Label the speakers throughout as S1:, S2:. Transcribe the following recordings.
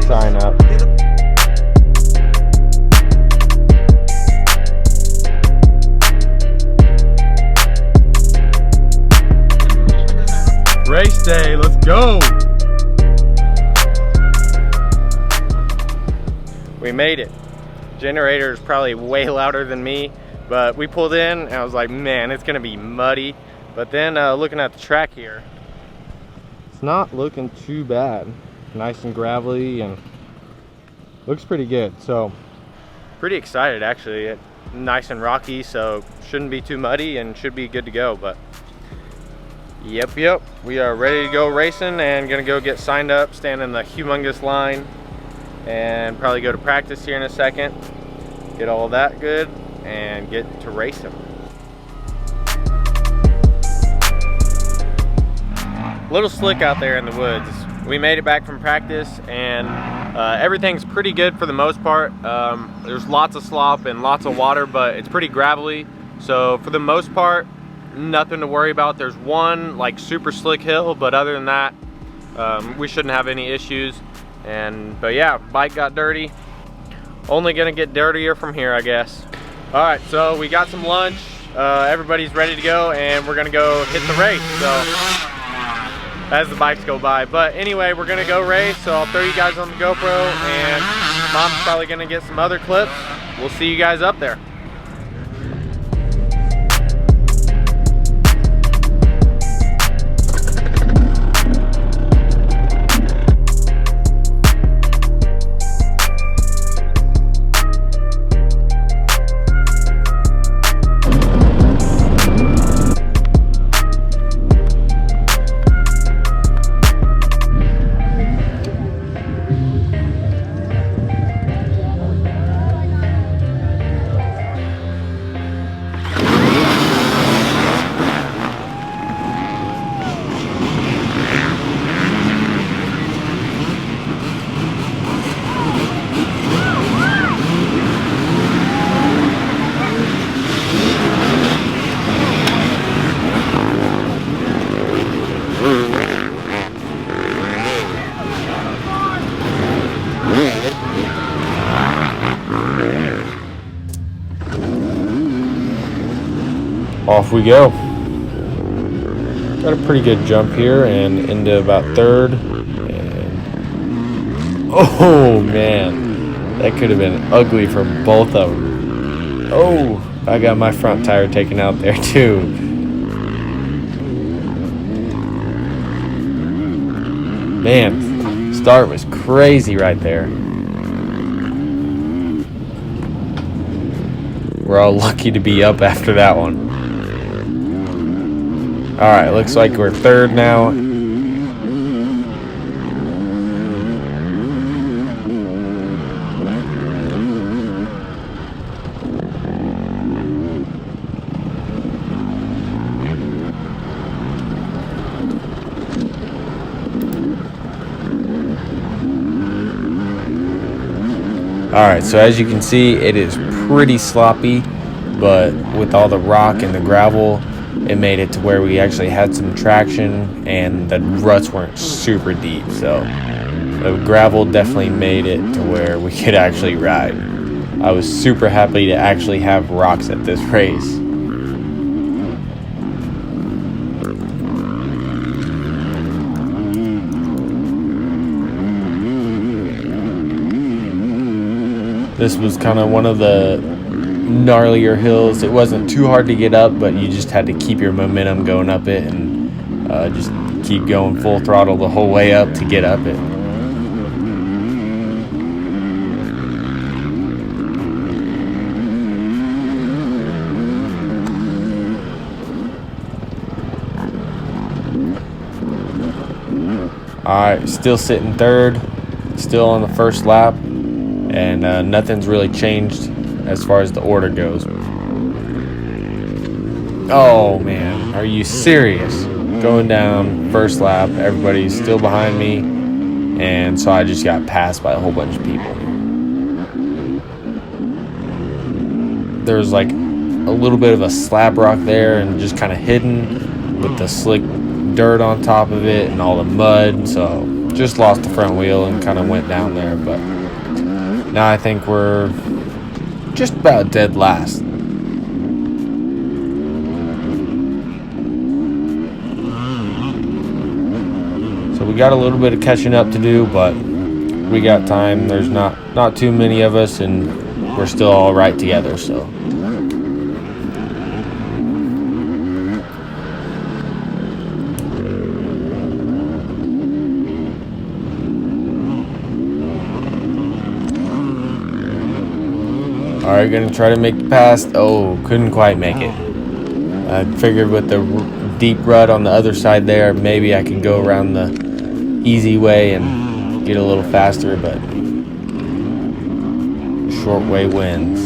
S1: sign up. Race day, let's go! We made it. Generator is probably way louder than me, but we pulled in and I was like, man, it's gonna be muddy. But then looking at the track here, it's not looking too bad. Nice and gravelly and looks pretty good. So pretty excited actually. It's nice and rocky, so shouldn't be too muddy and should be good to go. But yep, we are ready to go racing and gonna go get signed up, stand in the humongous line, and probably go to practice here in a second, get all that good, and get to racing. Little slick out there in the woods. We made it back from practice and everything's pretty good for the most part. There's lots of slop and lots of water, but it's pretty gravelly. So for the most part, nothing to worry about. There's one like super slick hill, but other than that, we shouldn't have any issues. But yeah, bike got dirty. Only gonna get dirtier from here, I guess. All right, so we got some lunch. Everybody's ready to go and we're gonna go hit the race. So as the bikes go by. But anyway, we're gonna go race, so I'll throw you guys on the GoPro and Mom's probably gonna get some other clips. We'll see you guys up there. Off we go. Got a pretty good jump here and into about third. And oh man, that could have been ugly for both of them. Oh, I got my front tire taken out there too. Man, start was crazy right there. We're all lucky to be up after that one. Alright, looks like we're third now. Alright, so as you can see, it is pretty sloppy, but with all the rock and the gravel, it made it to where we actually had some traction and the ruts weren't super deep. So the gravel definitely made it to where we could actually ride. I was super happy to actually have rocks at this race. This was kind of one of the gnarlier hills. It wasn't too hard to get up, but you just had to keep your momentum going up it and just keep going full throttle the whole way up to get up it. Alright, still sitting third, still on the first lap, and nothing's really changed as far as the order goes. Oh man, are you serious? Going down first lap, everybody's still behind me, and so I just got passed by a whole bunch of people. There's like a little bit of a slab rock there and just kind of hidden with the slick dirt on top of it and all the mud, so just lost the front wheel and kind of went down there, but now I think we're just about dead last. So we got a little bit of catching up to do, but we got time. There's not too many of us, and we're still all right together, so. All right, gonna try to make the pass. Oh, couldn't quite make it. I figured with the deep rut on the other side there, maybe I could go around the easy way and get a little faster, but short way wins.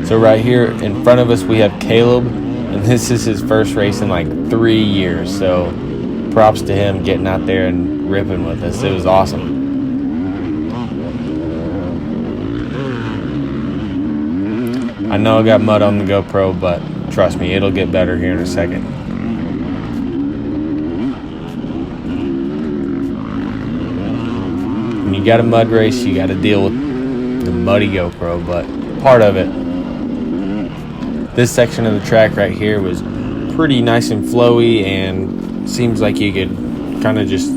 S1: So right here in front of us we have Caleb, and this is his first race in like 3 years, so props to him getting out there and ripping with us. It was awesome. I know I got mud on the GoPro, but trust me, it'll get better here in a second. When you got a mud race, you got to deal with the muddy GoPro, but part of it. This section of the track right here was pretty nice and flowy, and seems like you could kind of just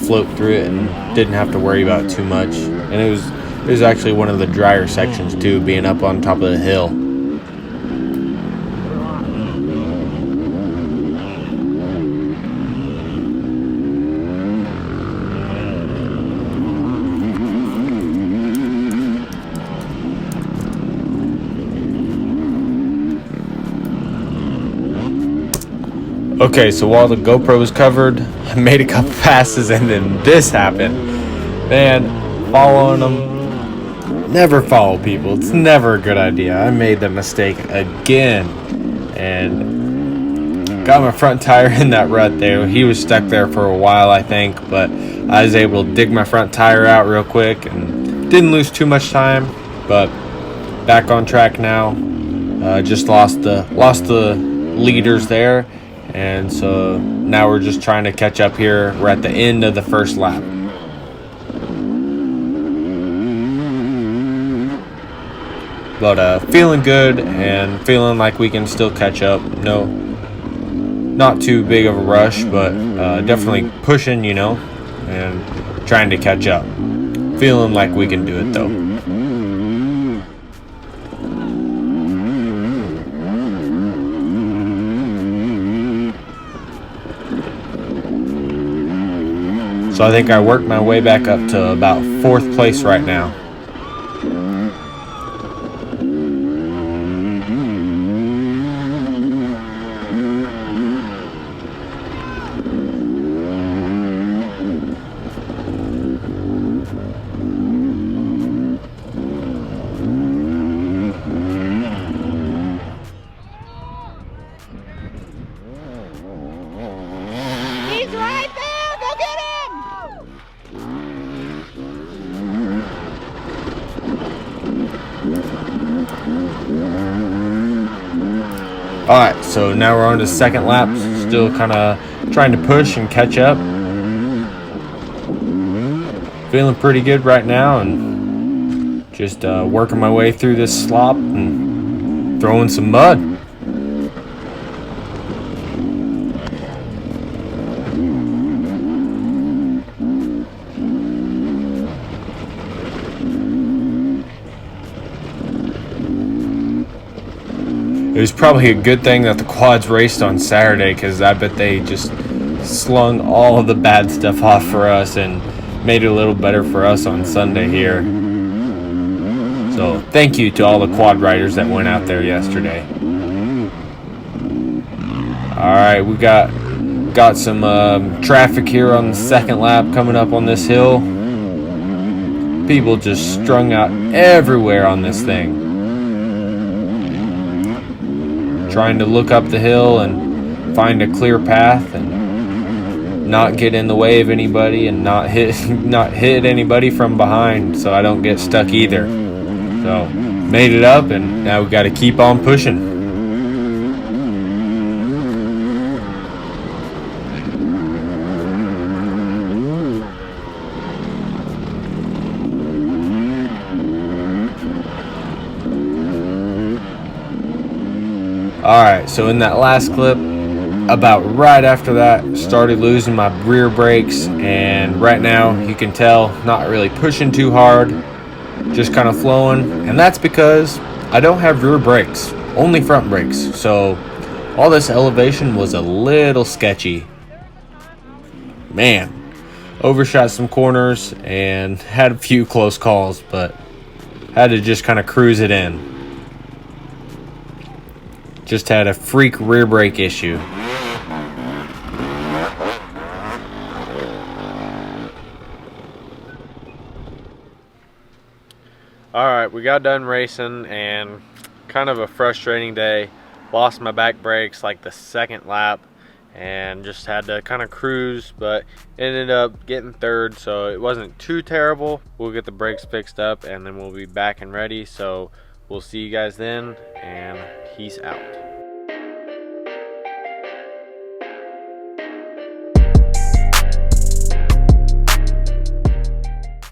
S1: float through it and didn't have to worry about too much. And it was actually one of the drier sections too, being up on top of the hill. Okay, so while the GoPro was covered, I made a couple passes, and then this happened. Man, following them, never follow people. It's never a good idea. I made the mistake again, and got my front tire in that rut there. He was stuck there for a while, I think, but I was able to dig my front tire out real quick and didn't lose too much time, but back on track now. Just lost the leaders there. And so now we're just trying to catch up here. We're at the end of the first lap. But feeling good and feeling like we can still catch up. No, not too big of a rush, but definitely pushing, you know, and trying to catch up. Feeling like we can do it though. So I think I worked my way back up to about 4th place right now.
S2: He's right there! Go get him!
S1: Alright, so now we're on to 2nd lap. Still kind of trying to push and catch up. Feeling pretty good right now, and just working my way through this slop and throwing some mud. It was probably a good thing that the quads raced on Saturday, because I bet they just slung all of the bad stuff off for us and made it a little better for us on Sunday here. So thank you to all the quad riders that went out there yesterday. Alright, we got some traffic here on the 2nd lap coming up on this hill. People just strung out everywhere on this thing, trying to look up the hill and find a clear path, and not get in the way of anybody and not hit anybody from behind, so I don't get stuck either. So made it up, and now we got to keep on pushing. Alright, so in that last clip, about right after that, started losing my rear brakes, and right now you can tell not really pushing too hard, just kind of flowing, and that's because I don't have rear brakes, only front brakes, so all this elevation was a little sketchy. Man, overshot some corners and had a few close calls, but had to just kind of cruise it in. Just had a freak rear brake issue. Alright, we got done racing, and kind of a frustrating day. Lost my back brakes like the second lap and just had to kind of cruise, but ended up getting third, so it wasn't too terrible. We'll get the brakes fixed up and then we'll be back and ready, so we'll see you guys then, and peace out.